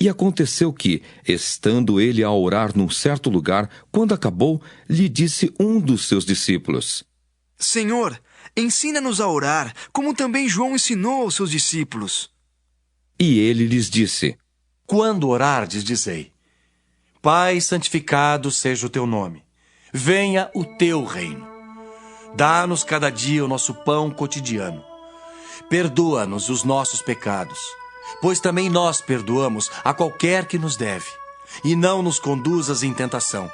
E aconteceu que, estando ele a orar num certo lugar, quando acabou, lhe disse um dos seus discípulos: Senhor, ensina-nos a orar, como também João ensinou aos seus discípulos. E ele lhes disse: Quando orardes, dizei: Pai, santificado seja o teu nome. Venha o teu reino. Dá-nos cada dia o nosso pão cotidiano. Perdoa-nos os nossos pecados, pois também nós perdoamos a qualquer que nos deve. E não nos conduzas em tentação,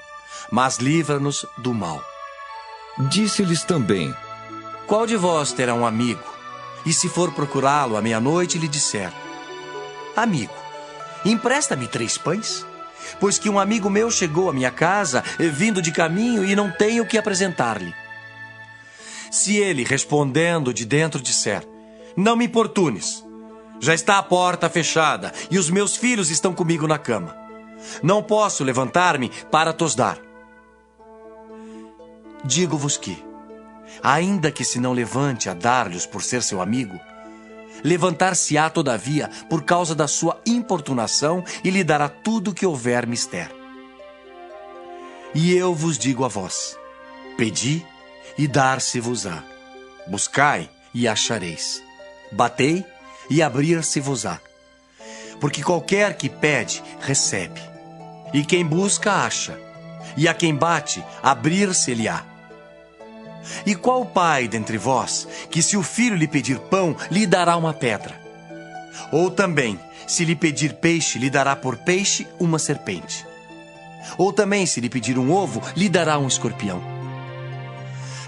mas livra-nos do mal. Disse-lhes também: Qual de vós terá um amigo, e se for procurá-lo à meia-noite, lhe disser: Amigo, empresta-me 3 pães? Pois que um amigo meu chegou à minha casa, vindo de caminho, e não tenho o que apresentar-lhe. Se ele, respondendo de dentro, disser: Não me importunes, já está a porta fechada, e os meus filhos estão comigo na cama. Não posso levantar-me para tos dar. Digo-vos que, ainda que se não levante a dar-lhes por ser seu amigo, levantar-se-á, todavia, por causa da sua importunação, e lhe dará tudo o que houver mister. E eu vos digo a vós: pedi, e dar-se-vos-á. Buscai, e achareis. Batei, e abrir-se-vos-á. Porque qualquer que pede, recebe. E quem busca, acha. E a quem bate, abrir-se-lhe-á. E qual pai dentre vós, que se o filho lhe pedir pão, lhe dará uma pedra? Ou também, se lhe pedir peixe, lhe dará por peixe uma serpente? Ou também, se lhe pedir um ovo, lhe dará um escorpião?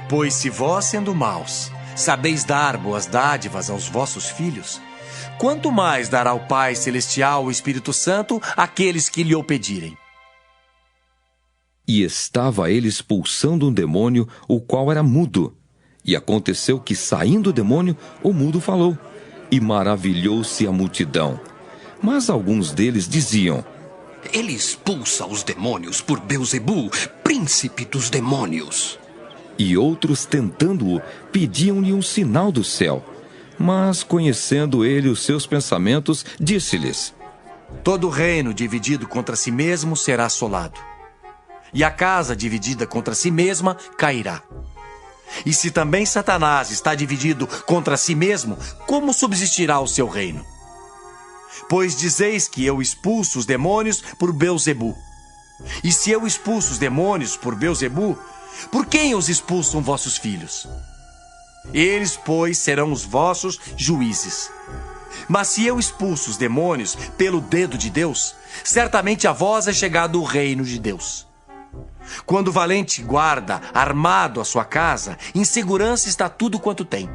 Pois se vós, sendo maus, sabeis dar boas dádivas aos vossos filhos, quanto mais dará o Pai Celestial o Espírito Santo àqueles que lhe o pedirem. E estava ele expulsando um demônio, o qual era mudo. E aconteceu que, saindo o demônio, o mudo falou, e maravilhou-se a multidão. Mas alguns deles diziam: Ele expulsa os demônios por Belzebu, príncipe dos demônios. E outros, tentando-o, pediam-lhe um sinal do céu. Mas, conhecendo ele os seus pensamentos, disse-lhes: Todo reino dividido contra si mesmo será assolado, e a casa dividida contra si mesma cairá. E se também Satanás está dividido contra si mesmo, como subsistirá o seu reino? Pois dizeis que eu expulso os demônios por Belzebu. E se eu expulso os demônios por Belzebu, por quem os expulsam vossos filhos? Eles, pois, serão os vossos juízes. Mas se eu expulso os demônios pelo dedo de Deus, certamente a vós é chegado o reino de Deus. Quando o valente guarda armado a sua casa, em segurança está tudo quanto tem.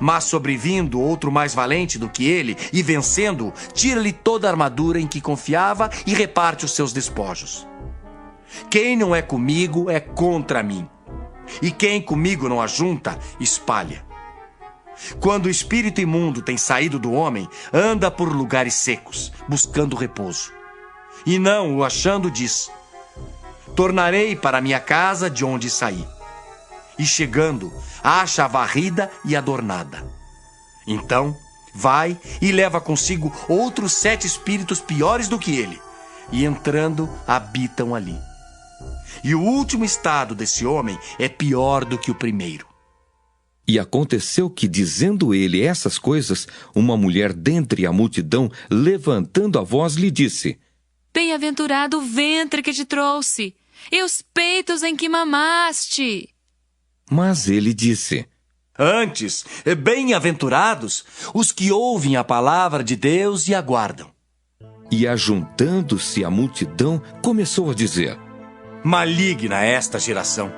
Mas sobrevindo outro mais valente do que ele, e vencendo-o, tira-lhe toda a armadura em que confiava e reparte os seus despojos. Quem não é comigo é contra mim, e quem comigo não ajunta, espalha. Quando o espírito imundo tem saído do homem, anda por lugares secos, buscando repouso. E não o achando, diz: Tornarei para minha casa de onde saí. E chegando, acha-a varrida e adornada. Então, vai e leva consigo outros 7 espíritos piores do que ele, e entrando, habitam ali. E o último estado desse homem é pior do que o primeiro. E aconteceu que, dizendo ele essas coisas, uma mulher dentre a multidão, levantando a voz, lhe disse: Bem-aventurado o ventre que te trouxe, e os peitos em que mamaste. Mas ele disse: Antes, bem-aventurados os que ouvem a palavra de Deus e aguardam. E ajuntando-se a multidão, começou a dizer: Maligna é esta geração.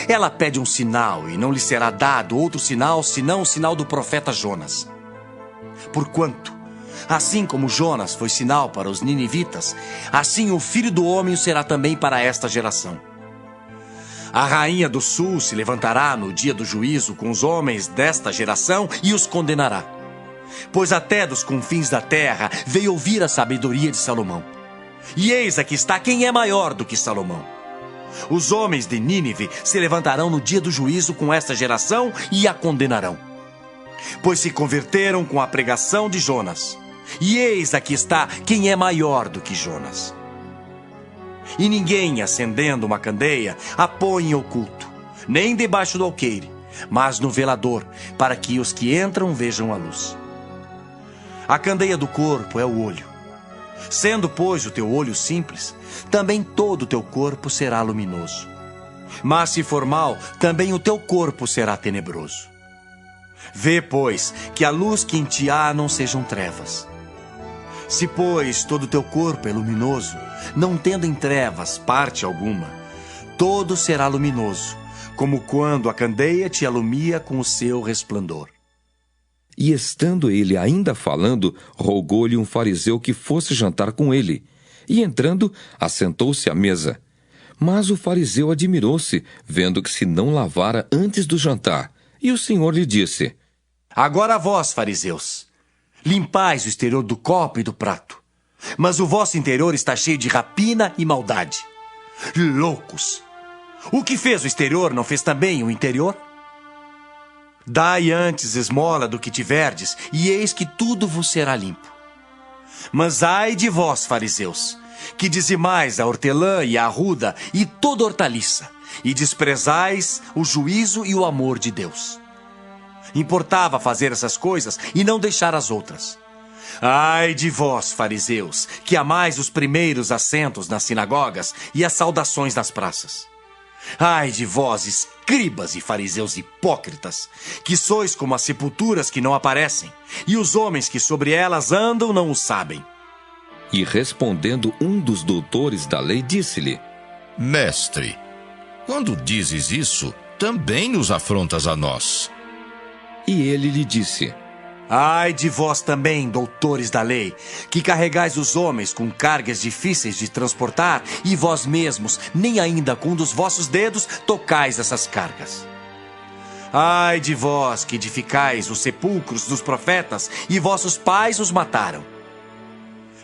Ela pede um sinal, e não lhe será dado outro sinal, senão o sinal do profeta Jonas. Porquanto, assim como Jonas foi sinal para os ninivitas, assim o Filho do Homem o será também para esta geração. A rainha do sul se levantará no dia do juízo com os homens desta geração e os condenará. Pois até dos confins da terra veio ouvir a sabedoria de Salomão. E eis aqui está quem é maior do que Salomão. Os homens de Nínive se levantarão no dia do juízo com esta geração e a condenarão. Pois se converteram com a pregação de Jonas. E eis aqui está quem é maior do que Jonas. E ninguém, acendendo uma candeia, a põe em oculto, nem debaixo do alqueire, mas no velador, para que os que entram vejam a luz. A candeia do corpo é o olho. Sendo, pois, o teu olho simples, também todo o teu corpo será luminoso. Mas se for mau, também o teu corpo será tenebroso. Vê, pois, que a luz que em ti há não sejam trevas. Se, pois, todo o teu corpo é luminoso, não tendo em trevas parte alguma, todo será luminoso, como quando a candeia te alumia com o seu resplandor. E estando ele ainda falando, rogou-lhe um fariseu que fosse jantar com ele. E entrando, assentou-se à mesa. Mas o fariseu admirou-se, vendo que se não lavara antes do jantar. E o Senhor lhe disse: Agora vós, fariseus, limpais o exterior do copo e do prato, mas o vosso interior está cheio de rapina e maldade. Loucos! O que fez o exterior não fez também o interior? Dai antes esmola do que tiverdes, e eis que tudo vos será limpo. Mas ai de vós, fariseus, que dizimais a hortelã e a arruda e toda hortaliça, e desprezais o juízo e o amor de Deus. Importava fazer essas coisas e não deixar as outras. Ai de vós, fariseus, que amais os primeiros assentos nas sinagogas e as saudações nas praças. Ai de vós, escribas e fariseus hipócritas, que sois como as sepulturas que não aparecem, e os homens que sobre elas andam não o sabem. E respondendo um dos doutores da lei, disse-lhe: Mestre, quando dizes isso, também nos afrontas a nós. E ele lhe disse: Ai de vós também, doutores da lei, que carregais os homens com cargas difíceis de transportar, e vós mesmos, nem ainda com um dos vossos dedos, tocais essas cargas. Ai de vós que edificais os sepulcros dos profetas, e vossos pais os mataram.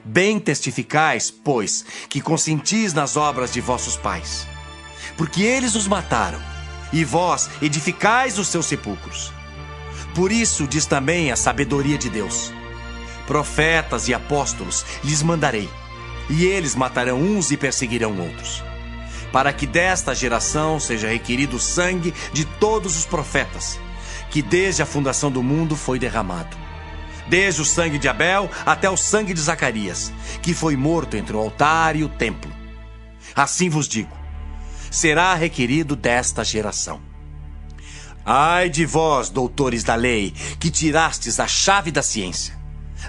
Bem testificais, pois, que consentis nas obras de vossos pais, porque eles os mataram, e vós edificais os seus sepulcros. Por isso diz também a sabedoria de Deus: profetas e apóstolos lhes mandarei, e eles matarão uns e perseguirão outros, para que desta geração seja requerido o sangue de todos os profetas, que desde a fundação do mundo foi derramado, desde o sangue de Abel até o sangue de Zacarias, que foi morto entre o altar e o templo. Assim vos digo, será requerido desta geração. Ai de vós, doutores da lei, que tirastes a chave da ciência.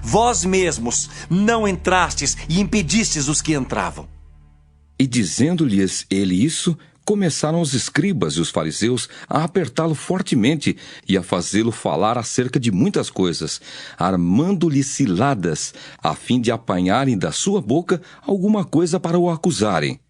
Vós mesmos não entrastes e impedistes os que entravam. E dizendo-lhes ele isso, começaram os escribas e os fariseus a apertá-lo fortemente e a fazê-lo falar acerca de muitas coisas, armando-lhe ciladas, a fim de apanharem da sua boca alguma coisa para o acusarem.